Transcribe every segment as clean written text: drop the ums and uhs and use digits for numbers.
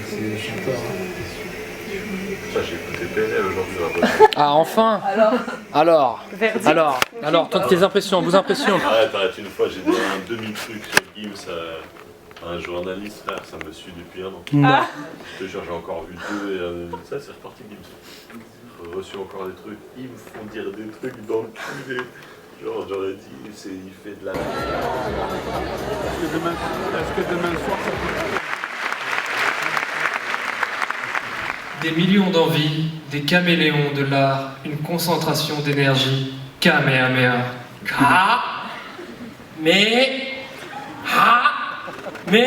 C'est chanteur. Ça, j'ai écouté PNL aujourd'hui. Ah, enfin. Alors, toi, tes impressions, vos impressions. Arrête, une fois, j'ai donné un demi-truc sur Gims à un journaliste, frère, ça me suit depuis un an. Non. Je te jure, j'ai encore vu 2 et ça, c'est reparti Gims. J'ai reçu encore des trucs, ils me font dire des trucs dans le cul. Genre, j'aurais dit, il fait de la... Est-ce que demain soir, ça peut... Des millions d'envies, des caméléons de l'art, une concentration d'énergie, Kamehameha. Ah oui,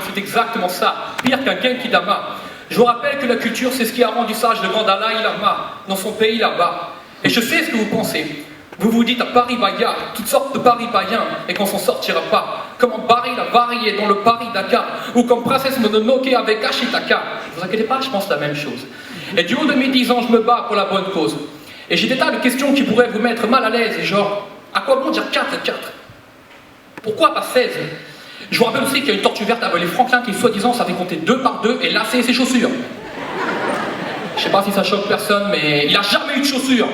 c'est exactement ça, pire qu'un Genkidama. Je vous rappelle que la culture, c'est ce qui a rendu sage le grand Dalai Lama, dans son pays là-bas. Et je sais ce que vous pensez. Vous vous dites à Paris Baya, toutes sortes de Paris païens, et qu'on s'en sortira pas. Comme en Barry la variée dans le Paris Dakar, ou comme Princesse Mononoke avec Ashitaka. Ne vous inquiétez pas, je pense la même chose. Et du haut de mes 10 ans, je me bats pour la bonne cause. Et j'ai des tas de questions qui pourraient vous mettre mal à l'aise, et genre, à quoi bon dire 4 et 4 ? Pourquoi pas 16 ? Je vous rappelle aussi qu'il y a une tortue verte appelée Franklin qui, soi-disant, savait compter 2 par 2 et lasser ses chaussures. Je sais pas si ça choque personne, mais il a jamais eu de chaussures.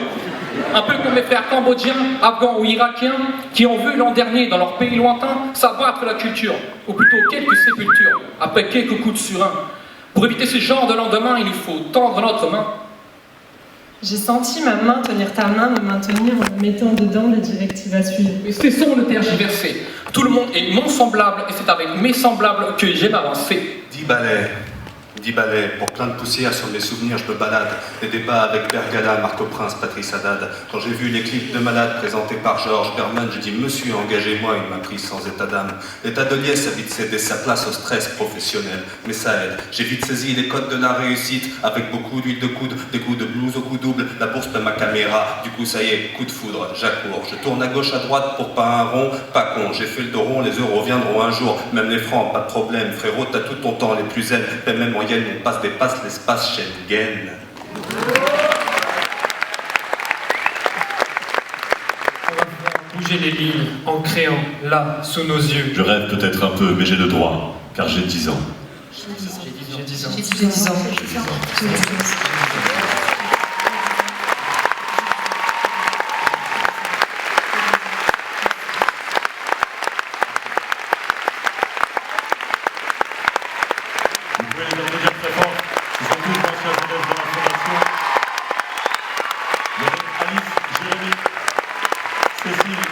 Un peu comme mes frères cambodgiens, afghans ou irakiens, qui ont vu l'an dernier, dans leur pays lointain, s'abattre la culture, ou plutôt quelques sépultures, après quelques coups de surin. Pour éviter ce genre de lendemain, il faut tendre notre main. J'ai senti ma main tenir ta main, me maintenir en me mettant dedans les directives à suivre. Mais cessons de tergiverser. Tout le monde est mon semblable, et c'est avec mes semblables que j'aime avancer. 10 balais, pour plein de poussière sur mes souvenirs, je me balade. Les débats avec Bergala, Marco Prince, Patrice Haddad. Quand j'ai vu les clips de Malade présentés par Georges Berman, j'ai dit monsieur, engagez-moi, il m'a pris sans état d'âme. L'état de liesse a vite cédé sa place au stress professionnel, mais ça aide. J'ai vite saisi les codes de la réussite, avec beaucoup d'huile de coude, des coups de blues au coup double, la bourse de ma caméra. Du coup, ça y est, coup de foudre, j'accours. Je tourne à gauche, à droite pour pas un rond, pas con. J'ai fait le dos rond, les euros viendront un jour, même les francs, pas de problème. Frérot, t'as tout ton temps, les plus zen, même moyenne. On dépasse l'espace Schengen. Bouger les lignes en créant là, sous nos yeux. Je rêve peut-être un peu, mais j'ai le droit, car j'ai 10 ans. J'ai 10 ans. J'ai 10 ans. Vous pouvez les applaudir très fort. Ils sont tous d'anciens élèves de la Fondation. Il y a Alice, Jérémy, Cécile,